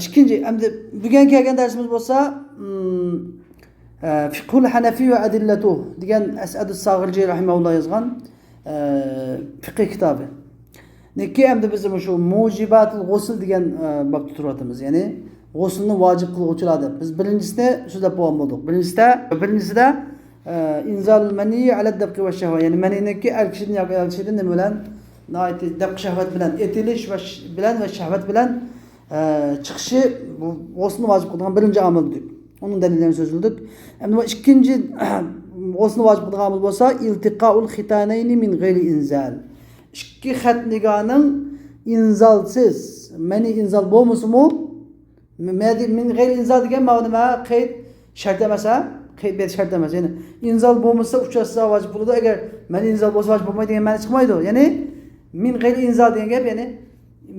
ikkinchi endi bugun kelgan darsimiz bo'lsa Fiqhul Hanafi va Adillatuh degan As'ad as-Sag'irji rahimahulloh yozgan fiqh kitobi. Neki endi biz shu mujibatul g'usl degan bobda turyapmiz. Ya'ni g'uslni vojib qiluvchilar deb. Biz birinchisini so'zlab bo'lgan bo'ldik. Birinchisida inzal mani ala dabqi va shahva. Ya'ni maniniki al-kishining yoki al-kishining nima bilan dabq shahvat bilan etilish va shahvat bilan chiqishi bu g'uslni vojib qilgan birinchi omil dedik. Onun dalillerini sözüldük. Endi bu ikkinchi g'uslni vojib qilgan omil bo'lsa iltiqaul xitanayni min g'ayri inzal. Ikki xat nigohning inzalsiz, mani inzal bo'lmasimi? Min g'ayri inzal degan ma'noda qayd shart emas, qayd berish shart emas. Ya'ni inzal bo'lmasa uchrashsa vojib bo'ladi. Agar mani inzal bo'lsa vojib bo'lmaydi degan ma'no chiqmaydi. Ya'ni min g'ayri inzal degan gap, ya'ni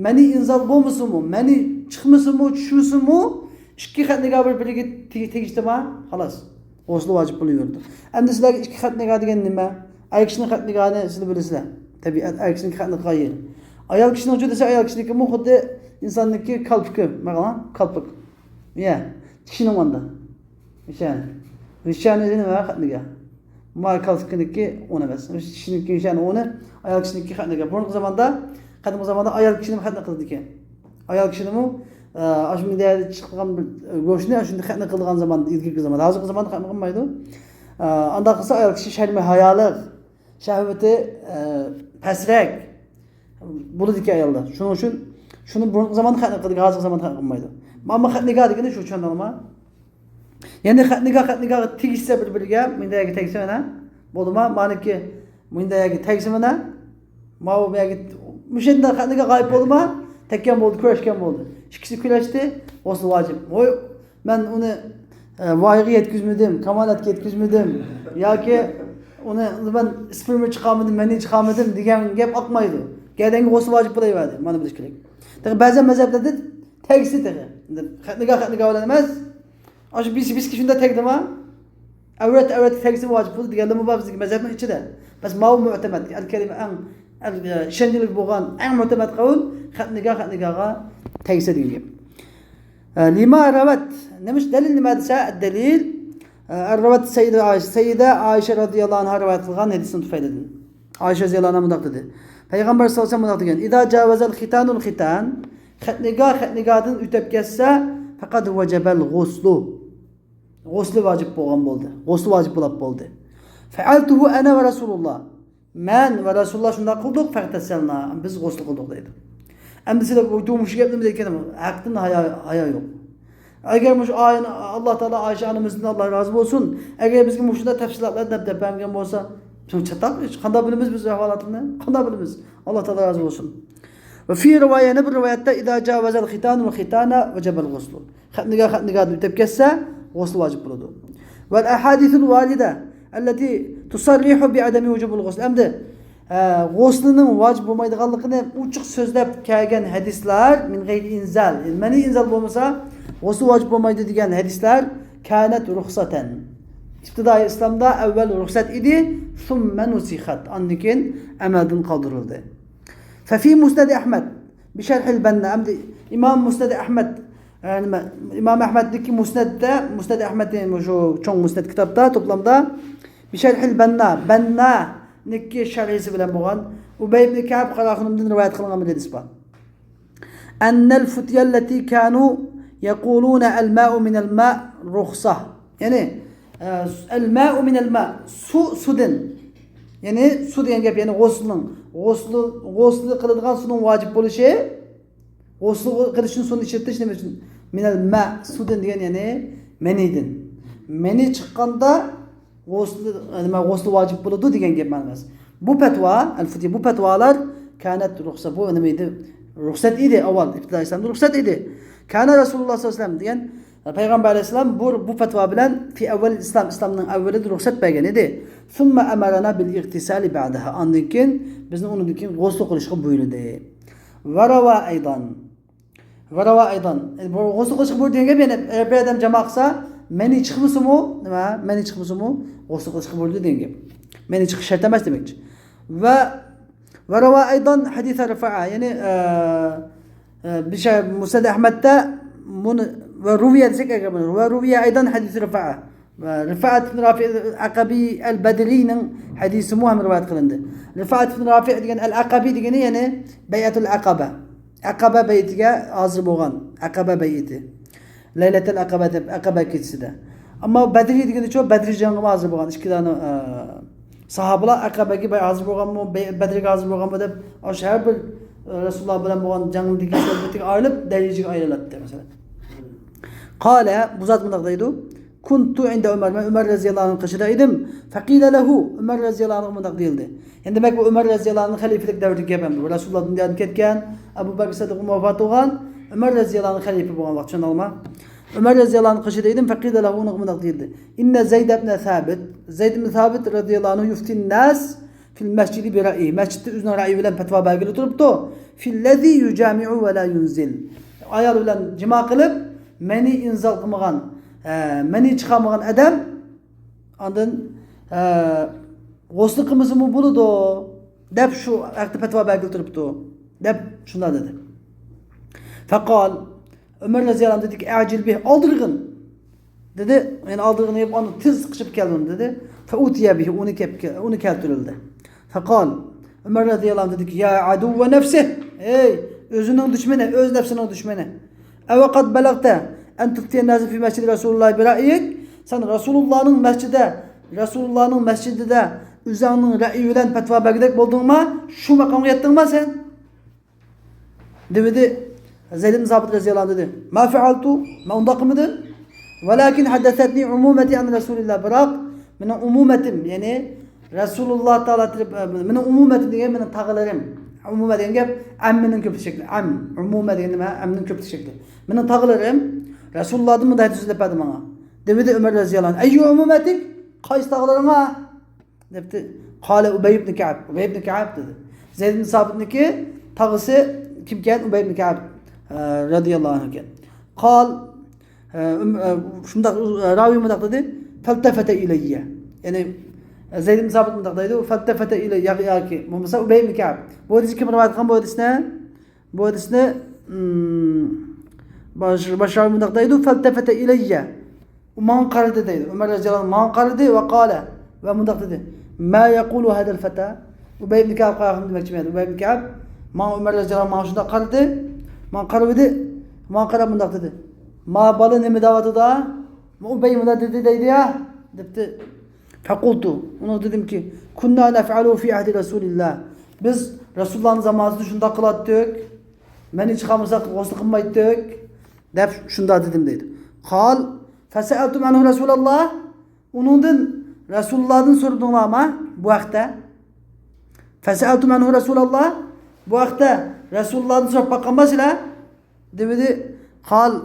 mani inzal bo'lmasimi, mani chiqmasimi, tushmasimi, ikki xat nigoh bir-biriga tegishdimi? Xolos. G'usl vojib bo'laverdi. Endi sizlarga ikki xat nigoh degan nima? Ayol kishining xat nigohini sizlar bilasizlar. Tabiat ayol kishining xat nigohi. Ayol kishining vujudi esa ayol kishiniki xuddi insonniki qalbki, mana qalbik. Ya, kishining onda. Nishani nima xat nigoh? Mal qalbkiniki ona emas. Kishiniki nishani ona, ayol kishiniki xat nigoh. Burungi zamonda, qadimgi zamonda ayol kishining xat nigoh qildi ekan. Ayol kishining ashunda chiqqan go'shtni shunda xatni qilgan zamonda, ilgirgi zamonda, hozirgi zamonda xatni qilmaydi. Unda qilsa ayol kishi sharmi hayoliq, shahvati pasrak bo'ladi ekan ayollar. Shuning uchun shuni burungi zamonda xatni qilgan, hozirgi zamonda xatni qilmaydi. Ammo xatni degani shu tushundingmi? Ya'ni xatniga tegishsa bir-biriga, mendagi tegsa mana bo'ldimi? Meniki mendagi tegsa mana, mau mendagi mushunda xatniga g'oyib bo'ldimi? Tekkan bo'ldi, kurashgan bo'ldi. İkisi kurashdi, g'usl vojib. Voy, men uni voyaga yetkazmadim, kamolatga yetkazmadim yoki uni men sperma chiqarmadim, mani chiqarmadim degan gap oqmaydi. Gadanga g'usl vojib bo'laveradi. Mana bilish kerak. Ba'zan mazhablarda tegsi tegi. Xatniga bilan emas. Osh biski shunda tegdimi? Avrat tegsi vojib bo'ldi deganlar bor bizning mazhabning ichida. Bas ma'lum mu'tamad, al-kalima ishonchli bo'lgan eng mu'tamad qaul xatniga tegsa degan gap. Lima rawat, nimish dalil nima desa, dalil rawat Sayyida Aisha radhiyallohu anha rivoyat qilgan hadisni tufaylidan. Aisha radhiyallohu anha mundaq dedi. Payg'ambar sollallohu alayhi vasallam mundaq degan: "Ida javazal khitanul khitan", xatnigadan o'tib ketsa, faqat vajabal ghuslu. G'usl vojib bo'lgan bo'ldi. G'usl vojib bo'ldi. Fa'altuhu ana va Rasululloh. Men va Rasululloh shunday qildik, faqtasalna, biz g'usl qildik dedi. Endi sizlar o'tumush gapni nima deyotganim, haqdan hayo yo'q. Agar mush oyini Alloh taolo Oysha onamizdan Alloh rozi bo'lsin, agar bizga mushunda tafsilotlar deb bergan bo'lsa, chataq qanday bilamiz biz ahvolatini? Qanday bilamiz? Alloh taolo rozi bo'lsin. Va fi rivoyatda bir rivoyatda idza javazal khitanu va khitana vajabal ghusl. Xatniga o'tib ketsa, g'usl vojib bo'ladi. Va ahadithul valida allati tusarrihu bi adami wujubul ghusl. Endi g'uslining vojib bo'lmaydiganligini ochiq so'zlab kelgan hadislar min g'ayri inzal. Mani inzal bo'lmasa g'usl vojib bo'lmaydi degan hadislar kanat ruxsatan. İbtidai İslamda avval ruxsat idi, thumma nusikhat. Ondan keyin amaldan qoldirildi. Fa fi Musnad Ahmad bi sharh al-Banna. İmam Musnad Ahmad İmam Ahmad'daki Musnad Ahmad'in şu çoğun Musnad kitapta toplamda bi sharh al-Banna Nikki şerhisi bilen bo'lgan Ubay ibn Ka'b qaraqinimdan rivoyat qilingan bir hadis bor. Annal futyallati kanu yaquluna al-ma'u min al-ma' rukhsah. Ya'ni al-ma'u min al-ma' sudan. Ya'ni su degan gap, ya'ni g'usl qiladigan suvning vojib bo'lishi, g'usl qilishning suvni ichirtish nima uchun? Min al-ma' sudan degan ya'ni manidin. Mani chiqqanda g'usl vojib bo'ladi degan gap ma'nosi. Bu fatvo, al-futya bu fatvolar kanat ruxsa, bu nima edi? Ruxsat edi avval ibtidoi islomda ruxsat edi. Kana Rasululloh sollallohu alayhi vasallam degan payg'ambar alayhisalom bu fatvo bilan fi avval islomning avvalida ruxsat bergan edi. Summa amarana bil igtisali ba'daha. Ondan keyin bizni undan keyin g'usl qilishga buyurdi. Varawa aydan. Bu g'usl qilishga buyurdi degan gap, ya'ni bir odam jamoa qilsa mani chiqmasimi? Nima? Mani chiqmasimi? G'usl qilishga buyurdi degan gap. Mani chiqish shart emas demakchi. Va varawa aydan hadis rafa'a, ya'ni bir şey Musnad Ahmet'te bunu ve ruviye desek eğer bunu ve ruviye aydan hadis Rifa'a ve Rifa'at bin Rafi Akabi el-Bedri'nin hadisi muhim rivayet kılındı. Rifa'at bin Rafi diyen el-Akabi diyeni yani Beyatul Akaba. Akaba beyitige hazır boğan. Akaba beyiti. Leyletel Akaba deb Akaba keçisi de. Ama Bedri diyeni çok Bedri canı hazır boğan. İki tane sahabeler Akabaga hazır boğan mı Bedri'ge hazır boğan mı deb aşağı bir Resulullah bilen boğan canındaki sohbeti ayrılıp derece ayrılattı mesela. Kale bu zat mındaqdaydı. Kuntu inde Ömer radıyallahu anh'ın kışıdaydım. Fakile lehu Ömer radıyallahu anh mındaq değildi. Yani demek bu Ömer radıyallahu anh'ın halifelik devri gebemdi. Resulullah dünyadan ketken Ebu Bekir Sıddık'ın vefat olan Ömer radıyallahu anh halife boğan vaxt şunu alma. Ömer radıyallahu anh'ın kışıdaydım. Fakile lehu onu mındaq değildi. İnne Zeyd ibn Thabit Zeyd ibn Thabit radıyallahu anh yuftin nas fil mescidi bir ra'i. Mescidde üzerine ra'i bilen fetva belgeli oturuptu. Fillezi yucami'u ve la yunzil. Ayal bilen cima kılıp meni inzal kılmagan meni çıkamagan adam andın goslu kımızı mı buludu dep şu aklı fetva belgeli oturuptu. Dep şunlar dedi. Fakal Ömer radıyallahu anh dedi ki acil bih aldırgın dedi. Yani aldırgın yapıp onu tez sıkışıp geldim dedi. Feutiye bih onu keltirildi. Fakal Ömer radıyallahu anh dedi ki ya adu ve nefsih ey özünün düşmanı öz nefsinin düşmanı. Eve kad belagte en tuftiyen nazı fi mescidi Resulullah bir ra'yik sen Resulullah'ın mescidi de üzerinin ra'yi bilen fetva belgedek buldun mu şu makamı yettin mi sen? Dedi Zeyd ibn Sabit radıyallahu anh dedi ma fealtu ma undakımıdır velakin haddesetni umumeti an Resulullah bırak benim umumetim yani Resulullah Teala benim umumetim diye benim tağılarım umumet diye amminin köpü şekli umumet diye amminin köpü şekli benim tağılarım Resulullah'ın mı da hadis söyledim bana dedi Ömer radıyallahu anh eyyu umumetik kaç tağılarına dedi kâle Ubey ibn Ka'b dedi Zeyd ibn Sabit'in ki tağısı kimken Ubey ibn Ka'b radıyallahu anh iken kal şunda ravi mıdak dedi feltefete ileyye yani Zeyd ibn Sabit mıdaqdaydı feltefete ileyye yaki bu mesela Ubey ibn Ka'b bu hadisi kim rivayet kılan bu hadisine başravi mıdaqdaydı feltefete ileyye man qardı dedi Ömer radıyallahu anh man qardı ve kâle ve mıdak dedi ma yekulu hadel feta Ubey ibn Ka'b qayaqım demek için Ubey ibn Ka'b man Ömer radıyallahu anh şunda qardı man qardı man qarab mıdak dedi ma balı nemi davatı da Ubey mıdak dedi ya dedi Fakultu ona dedim ki kunna nef'alu fi ahdi Resulillah biz Resulullah'ın zamanında şunda kılattık meni çıkamırsak goslu kılmaydık dep şunda dedim dedi. Kal fese'eltum anhu Resulullah onundan Resulullah'ın sorduğunu ama bu vakte fese'eltum anhu Resulullah bu vakte Resulullah'ın sorup bakılmasıyla dedi kal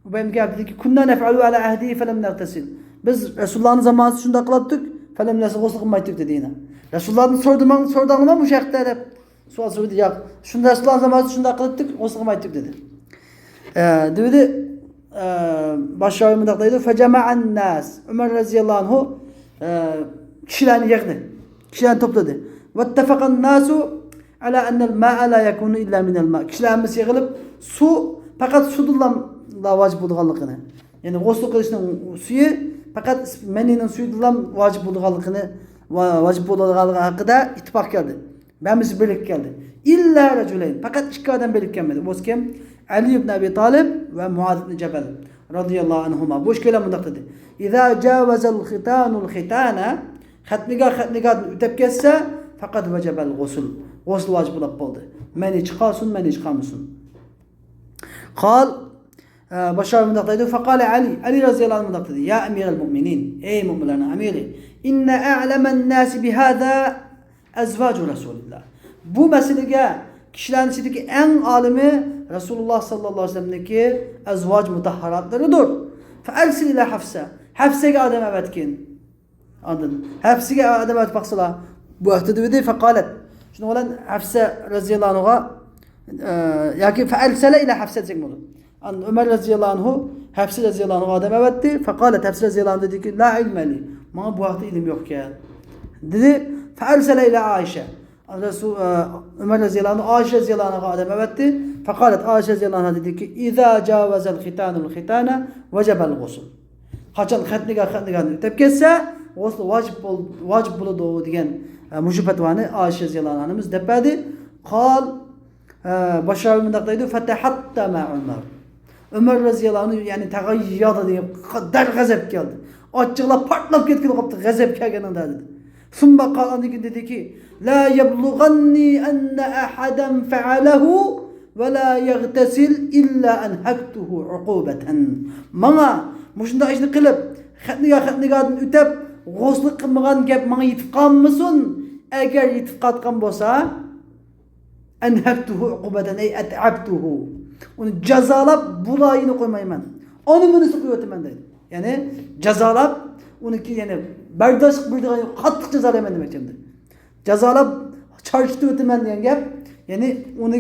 Ubey Ka'b dedi ki kunna nef'alu ala ahdi felem nertesil biz Resulullah'ın zamanında şunda kılattık felem nertesil goslu kılmaydık dedi yine Resulullah'ın sorduğunu bu şekilde hep sual sordu ya şunda Resulullah'ın zamanında şunda kılattık goslu kılmaydık dedi dedi başravi mıdaqdaydı fecema'an nas Ömer radıyallahu anhu kişilerini yığdı kişilerini topladı vettefakan nasu ala ennel ma'a la yakunu illa minel ma kişilerimiz yığılıp su fakat sudan vacip olduğunu yani goslu kılışının suyu fakat meninin suyudan vacip olduğunu hakkında ittifak geldi benimiz birlik geldi illa recüleyn fakat iki adam birlik gelmedi bu kim Ali ibn Abi Talib ve Muaz ibn Cebel radıyallahu anhuma bu işkele mıdak dedi İzâ câvezel khitanul khitâne xatniga ütep kesse fakat vecebel gosl vacip olup oldu meni çıkarsın kal başar mıdak dedi fekale Ali radıyallahu anh mıdak dedi ya emirel mu'minin ey müminlerin amiri inne a'lemen nâsi bihâzâ ezvâcu Resulillah bu meselege kişilerin içindeki en alimi Resulullah sallallahu aleyhi ve sellem'deki ezvac mutahharatlarıdır. Fe'ersil ila Hafsa. Hafsa'ya adam evetkin. Anladın? Hafsa'ya adam evet baksala. Bu ahtadı dedi fekalet. Şimdi olan Hafsa radıyallahu anh'a yani fe'ersele ila Hafsa diyecek mi olur? Ömer radıyallahu anh'u Hafsa radıyallahu anh'a adam evetti. Fekalet Hafsa radıyallahu anh dedi ki la ilmeli. Bana bu ahta ilim yok ya. Dedi fe'ersele ila Ayşe. Resul Ömer radıyallahu anh Ayşe radıyallahu anh'a adem evetti. Fekalet Ayşe radıyallahu anh dedi ki İzâ câvezel hitanul hitâne vecebel gusl. Kaçan xatniga ötep ketse gusl vacip buludu degan muşu fetvani Ayşe radıyallahu anh'ımız depedi. Kal başarılı mındaqdaydı fetehattama Ömer. Ömer radıyallahu anh yani tagayyada diye kadar gazep geldi. Açıkla partlap ketken koptu gazep kelgeninde dedi. Summa kal dedi ki la yeblughanni enne ahadan fe'alehu ve la yagtesil illa enhektuhu ukubeten. Mana muşunda işini kılıp xatniga ötep gusl kılmagan gap mana yetip kalmasın. Eğer yetip katkan bolsa enhektuhu ukubeten ey et'abtuhu. Onu cezalap bulayını koymayman. Onu bunu sıkıyortum dedi. Yani cezalap onu ki yani berdaşık bir katlık cezalayman demek şimdi. Cezalap çarşıtı ötemen diyen gap yani onu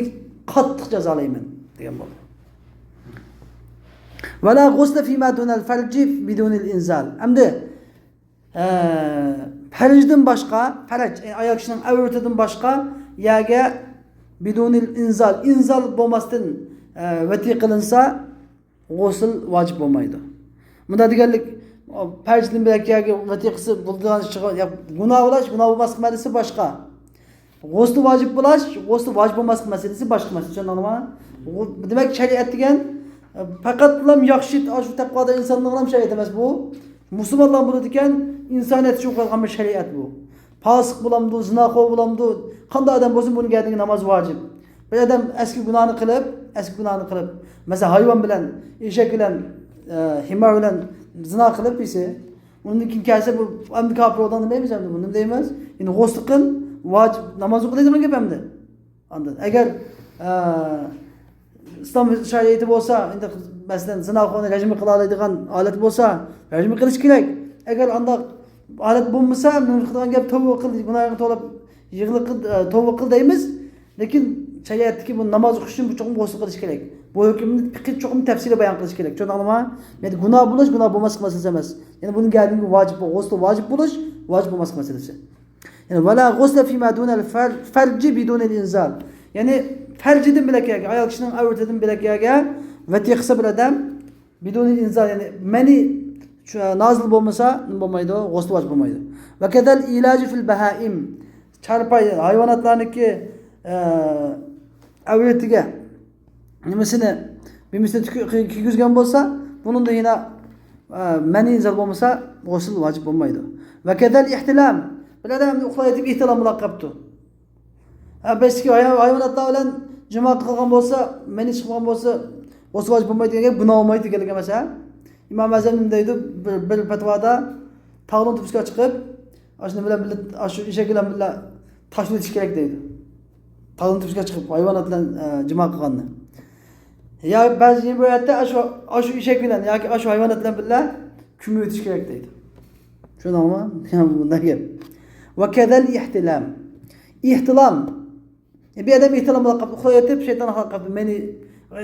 katlık cezalayman diyen bu. Ve la gusle fîmâ dunel felci bidunil inzal. Hem de fercden başka, ayak işinin avreteden başka yaga bidunil inzal. İnzal bomasdan veti kılınsa gusl vacip olmaydı. Bunda digerlik fercden bilek yaga veti kısı bulduğun günah olmaz meselesi başka. Gusl vacip olmaz meselesi başka meselesi. Demek şeriat degen fakat lam yakşit şu takvada insanlıkla şeriat demez bu. Müslümanlar bunu diken insaniyet çok kalkan bir şeriat bu. Pasık bulamdı, zinakov bulamdı. Kanda adam bozun bunu geldiğinde namaz vacip. Bir adam eski günahını kılıp mesela hayvan bilen, eşek bilen, himar bilen zina kılıp ise onun için kelse bu amdi kapır olan demeyimiz hem de bunu demez. Yani gusl vacip namaz okuduğu zaman gibi hem de. Anladın. Eğer İslam şeriatı olsa, mesela zina konu rejimi kılalaydıgan alet olsa, rejimi kılış gerek. Eğer anda alet bulmasa, nurkıdan gelip tövbe kıl, günahını tolap yığılı tövbe kıl deyimiz. Lakin şeriattaki bu namaz okuşun bu çoğun gusl kılış gerek. Bu hükümün çoğun tefsiri bayan kılış gerek. Çoğun anlama, yani günah bulmaz meselesi emez. Yani bunun geldiği gibi vacip, gusl vacip bulmaz meselesi. Yani vela gusle fîmâ dunel ferci bidunel inzal. Yani fercidin bilek yaga, ayak kişinin avretedin bilek yaga ve tekse bir adam bidunil inzal yani meni nazıl bulmasa bulmaydı o, gusl vacip bulmaydı. Ve kedel ilacı fil behaim çarpay hayvanatlarındaki avretige nimesini bir misli tüküzgen bolsa bunun da yine meni inzal bulmasa gusl vacip bulmaydı. Ve kedel ihtilam bir adam uxlayıp ihtilam mulakkaptı. Beski hayvanatlar bilen cuma kılgan bolsa, meni çıkmagan bolsa, gusl vacip bulmaydı degan günah olmaydı degan mesela. İmam Azam deydi bir fetvada tağlın tüpüske çıkıp, aşını bilen aşı işe gelen bilen taşlı yetiş gerek deydi. Tağlın tüpüske çıkıp hayvanatla cuma kılganını. Ya bazı rivayatte aşı işe gelen ya ki aşı hayvanatla bilen kümü yetiş gerek deydi. Şunu ama yani bundan gel. Ve kedel ihtilam. İhtilam. Bir adam ihtilamla kapı yatıp şeytan kapı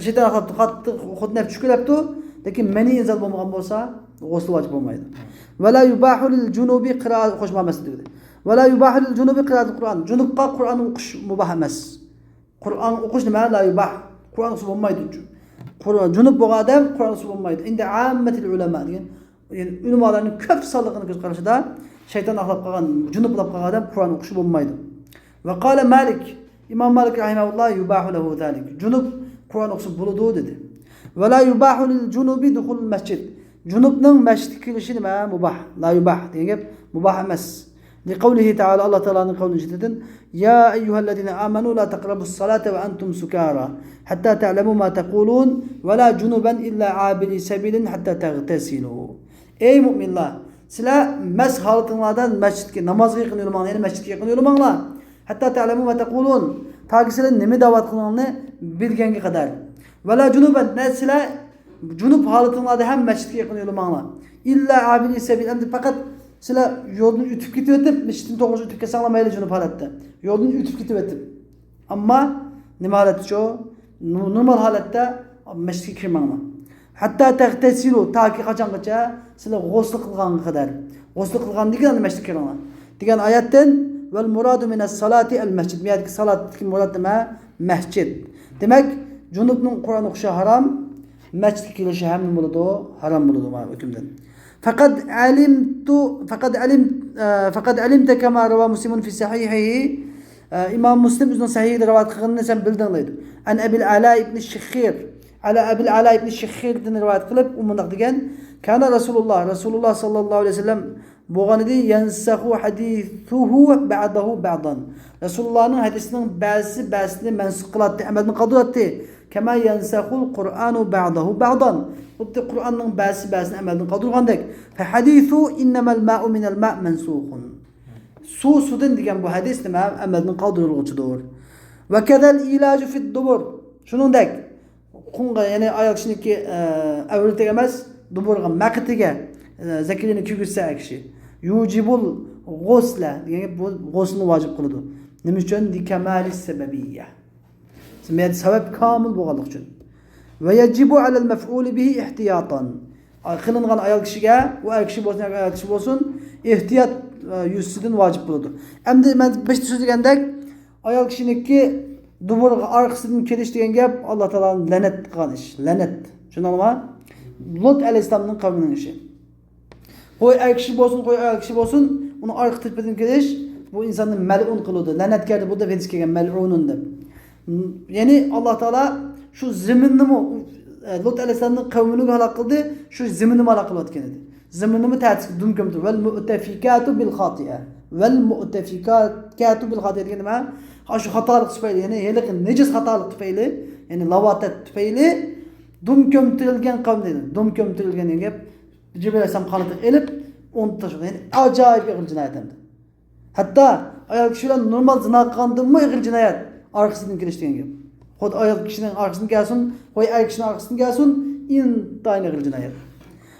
şeytan kapı xudnef çükülepti. Lakin meni inzal bulmagan bolsa gusl vacip olmaydı. Ve la yubahu lil cunubi qiraat hoşma mesdi. Ve la yubahu lil cunubi qiraat Kur'an. Cunubqa Kur'an okuş mubah emas. Kur'an okuş nima la yubah. Kur'an okuş olmaydı. Cunub bu adam Kur'an okuş olmaydı. İnde ammetil ulema degan. Yani ulemaların köp sallıqını göz qarashida şeytan axlab qalgan, junublab qalgan adam Kur'an okuş olmaydı. Ve qala Malik İmam Malik rahimehullah yubahu lehu zalik. Cunub Kur'an okuş buludu dedi. Ve la yubahu lil cunubi dukhul mescid. Cunubning mescid kirişi nima mubah. La yubah degan mubah emas. Li kavlihi Teala Allah Teala'nın kavlini cidden ya eyyuhellezine amenu la taqrabus salate ve entum sukara hatta ta'lemu ma taqulun ve la cunuben illa abili sabilin hatta tagtesilu. Ey müminler sizler mes halatınlardan mescidge namazga yaqin yurmanglar, yani mescidge yaqin yurmanglar. Hatta ta'lemu ma taqulun. Ta ki sizler nima davat qilganini bilganga qadar. Ve la cunuben sizler junub halatınlarda hem mescidge yaqin yurmanglar. İlla abili sabil endi fakat sizler yoldan ütüp ketip mescidin to'g'ri ütüp ketsanglar mayli junub holatda. Yoldan ütüp ketip. Amma nima holatda shu? Normal holatda mescidga kirmanglar. Hatta tagtesilu ta ki qachongacha sizlar g'usl qilgan qadar. G'usl qilgan degan mescidga kiringlar. Degan oyatdan vel muradu minas salati el mescid. Yani salat murad nima? Mescid. Demek junubning Qur'on o'qishi haram, mescidga kelishi ham nima bo'ladi? Haram bo'ladi mana hukmdan. Faqad alimta kama rawa Muslimun fi sahihihi. İmam Müslim o'zining sahihida rivoyat qilganini sen bilding deydi. An Abil Ala ibn Shikhir. Abil Ala ibn Shikhirdan rivoyat qilib, u bunday degan: "Kana Rasululloh sallallohu alayhi vasallam bo'lgan edi, yansahu hadithuhu ba'dahu ba'dan." Rasulullohning hadisining ba'zisini mansukh qiladi, amalni qoldiradi. Kama yansahul Qur'anu ba'dahu ba'dan. Xuddi Qur'onning ba'zisini amalni qoldirgandek. Fa hadithu innamal ma'u minal ma' mansukhun. Sudan degan bu hadis nima? Amalni qoldiriluvchidir. Va kadal ilaju fi dubur. Shuningdek, qunga ya'ni oyoq kishniki avlitiga emas, duburga, maqitiga zakirini kuygizsa kishi. Yujibul ghusla degan bu g'uslni vojib qiladi. Nima uchun? Li kamali sababiyya. Sabab komil bo'lganlik uchun. Va yajibu alal maf'ul bihi ihtiyatan. Qilingan ayol kishiga, u ayol kishi bo'lsin, ayol kishi bo'lsin, ehtiyot yuzidan vojib bo'ladi. Endi men bitta so'z degandek, ayol kishiniki duburga orqasidan kelish degan gap Alloh taoloning la'nat qilgan ish. La'nat. Tushunarmi? Lut alayhisolamning qavmining ishi. Qo'y ayol kishi bo'lsin, qo'y ayol kishi bo'lsin, uni orqa tarafidan kelish bu insonni mal'un qiladi. La'natga bu da hadis kelgan mal'unun deb. Ya'ni Alloh taolo shu zaminni Lut alayhisolamning qavmini halok qildi, shu zaminni halok qilayotgan edi. Zaminni ta'sir dumkamdir. Val mu'tafikatu bil khati'a. Val mu'tafikatu bil khati'a degan nima? Shu xatolik tufayli, ya'ni heliq nejis xatolik tufayli, ya'ni lavotat tufayli dumkamtirilgan qavm dedi. Dumkamtirilgan degan gap Jibril alayhisalom qanotga elib, o'nt tashladi. Ya'ni ajoyib ig'ir jinoyat endi. Hatto ayol kishilar normal zina qilgandimi ig'ir jinoyat orqasidan kelish degan gap. Xud ayol kishining orqasidan kelsin, qo'y ayol kishining orqasidan kelsin, intayin ig'ir jinoyat.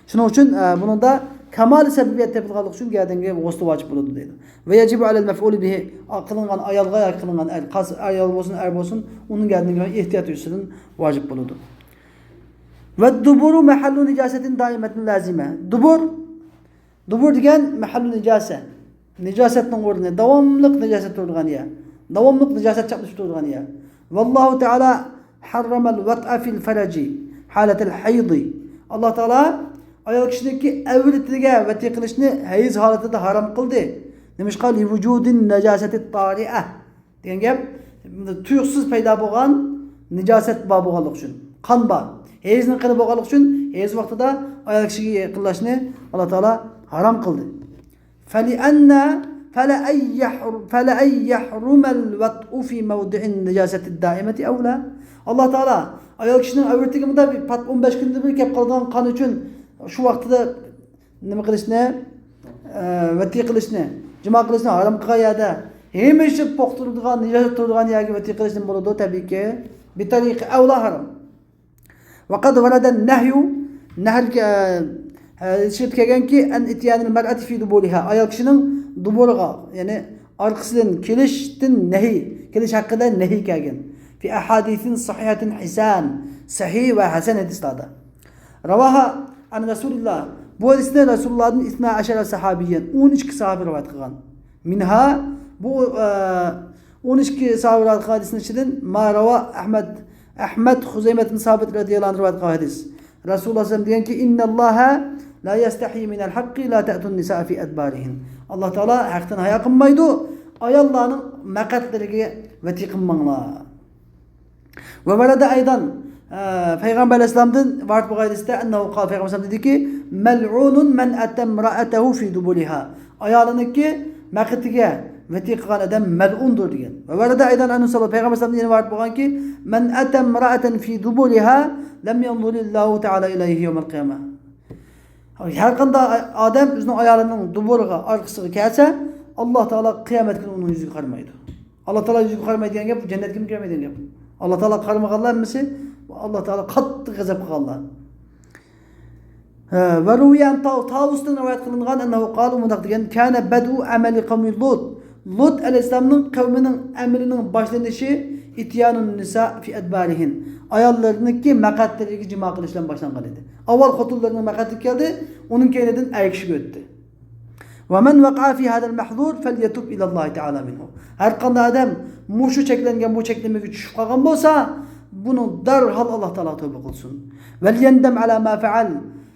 Shuning uchun buningda kamal sababiyat topilganlik uchun gadanga g'usl vojib bo'ladi deydi. Va yajibu alal maf'ul bihi qilingan ayolga qilingan ayol bo'lsin, er bo'lsin, uning gadanga ehtiyot yusidan vojib bo'ladi. Va duburu mahallu nijasatin doimatun lazima. Dubur degan mahallu nijasa. Nijasatning o'rni davomli nijasat turgan yer. Davomli nijasat chaqib turgan yer. Vallohu taala harrama al-wat'a fil faraji halat al-hayd. Alloh taala ayol kishiniki avlitiga vati qilishni hayz holatida harom qildi. Nimish qali vujudin najasati tari'a degan gap tuyuqsiz paydo bo'lgan nijasat bor bo'lganlik uchun. Qon bor. Hayzning qini bo'lganlik uchun hayz vaqtida ayol kishiga yaqinlashni Alloh taolo harom qildi. فلا أي يحرم الوطء في موضع النجاسة الدائمة أو لا. Allah Taala ayol kishining avratigida 15 kunda bir kelib qolgan qon uchun shu vaqtida nima qilishni, vati qilishni, jimo qilishni harom qilgan yerda hamisha poqtiradigan, nijosat turadigan yerga vati qilishni bo'ladi tabiiyki, bi tariqi avla harom. Va qad warada an-nahyu shart kelganki an ityanil mar'ati fi duburiha. Ayol kishining duburiga, ya'ni orqasidan kelishdan kelish haqida nahiy kelgan. Fi ahadithin sahihatin hisan, sahih va hasan hadislarda. Ravaha an Rasulullah. Bu hadisni Rasulullahning 12 sahabiyan, 12 sahabi rivoyat qilgan. Minha bu 12 sahabi rivoyat qilgan hadisning ichidan Marava Ahmad Xuzaymat bin Sabit radhiyallohu anhu rivoyat qilgan hadis. Rasululloh sallam deganki innalloha la yastahi min al-haqqi la ta'tun nisaa fi adbarihin. Alloh taolo haqdan hayo qilmaydi, ayollarning maqatlariga vati qilmanglar. Va varada aydan Peygamber Aleyhisselam'dan var bu hadiste ennehu qal Peygamber Aleyhisselam dedi ki mel'unun men atem ra'atahu fi dubuliha. Ayalınki maqitiga vati qilgan adam mel'undur degan. Va varada aydan annu sallallahu Peygamber Aleyhisselam'dan yine var bo'lgan ki men atem ra'atan fi dubuliha lam yanzurullahu ta'ala ilayhi yawmal qiyamah. Har qanday odam o'zining ayolining duburiga orqasiga kelsa, Alloh taolo qiyomat kuni uning yuziga qaramaydi. Alloh taolo yuziga qaramaydi degan gap jannatga kirmaydi degan gap. Alloh taolo qaramaganlar misi? Alloh taolo qattiq g'azab qilganlar. Va ruyan Tavusdan rivoyat qilingan annahu qala mundaq degan kana badu amali qawmi Lut. Lut alayhisolamning qavmining amalining boshlanishi ityanun nisa fi adbarihin. Ayollarniki maqatlariga jimo qilishdan boshlangan edi. Avval xotinlarning maqati keldi, uning keyinidan ayakishga o'tdi. ومن وقع في هذا المحظور فليتوب إلى الله تعالى منه. Her qanday adam muşu çeklengen bu çeklemege düşüp kalgan bolsa bunu darhal Allah Teala tövbe kılsın. Vel yendem ala ma faal.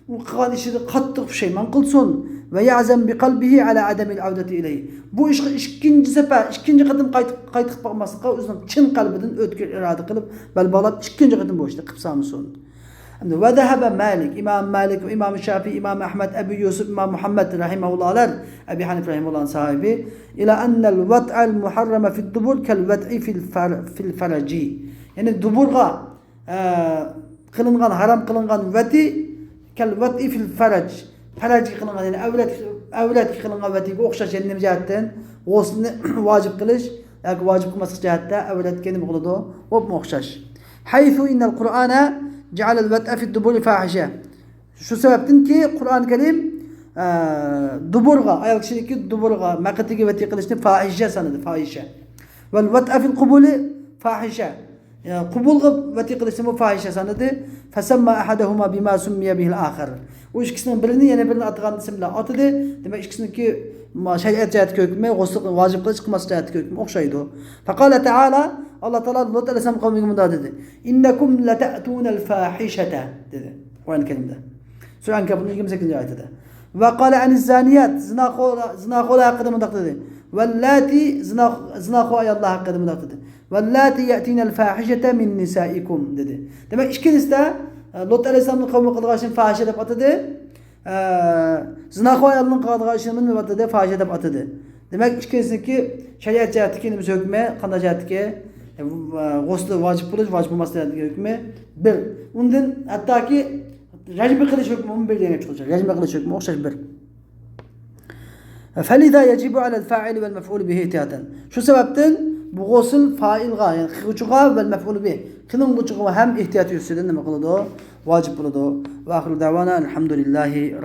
Bu kılgan işini kattık pişman kılsın ve ya'zem bi kalbihi ala ademil avdeti ileyhi. Bu ikinci sefer, ikinci kadın qaytıp bakmaslıkka özünün çın kalbiden ötkür irade kılıp bel bağlap ikinci kadın bu işte kıpsamısın. Ve zehebe Malik, İmam Malik, İmam Şafii, İmam Ahmed, Ebu Yusuf, İmam Muhammed rahimahullahlar, Ebu Hanif rahimahullah'ın sahibi, ila ennel vat'al muharreme fid dubur kel vat'i fil faraci. Yani duburga kılıngan, haram kılıngan vat'i kel vat'i fil farac. Faraci kılıngan, yani evlet kılıngan vat'iga okşaş yendim cihatten, olsun vacip kılış, yani vacip kılması cihatta evlet kendim kılıdı, o okşaş. Haythu innel Kur'an'a cealel vet'e fid duburi fahişe. Şu sebepten ki Kur'an-ı Kerim duburga, ayak içindeki duburga, makatigi veti kılışını fahişe sanıdı, fahişe. Vel vet'e fil kubuli fahişe. Kubulga veti kılışını fahişe sanıdı. Fesemma ahadahuma bima summiye bihil ahir. O ikisinin birini yine birini atılan isimle atıdı. Demek ikisindeki şeriat cihati hükmü, gusül vacip kılıç kılması cihati hükmü okşaydı o. Fekale Teala, Allah Teala Lut Aleyhisselam kavmine bunda dedi. İnnekum lete'tunel fahişete dedi. Kur'an-ı Kerim'de. Sure Ankabut'un 28. ayetinde. Ve kâle aniz zaniyat, zina kola hakkında mıdak dedi. Vellâti zina kola Allah hakkında mıdak dedi. Vellâti ye'tinel fahişete min nisaikum dedi. Demek ikiniz de Lut Aleyhisselam'ın kavmi kıldığı için fahişe deyip atıdı. Zina kola Allah'ın kıldığı için min atıdı, fahişe deyip atıdı. Demek ikinizdeki şeriat cihati kendimiz hükme, kanda cihati ki guslu vacip kılış, vacip olması cihati hükme bir. Ondan hatta ki rejim kılış hükmü bir diye çıkacak. Rejim kılış hükmü okşaş bir. فَلِذَا يَجِبُ عَلَى الْفَاعِلِ وَالْمَفْعُولِ بِهِ اِتِيَادًا. Şu sebepten bu gusül failga yani kılçığa ve mef'ulü bih. Kılın kılçığa hem ihtiyat yüzünden ne kılıdı o? Vacip kılıdı o. Ve ahiru davana elhamdülillahi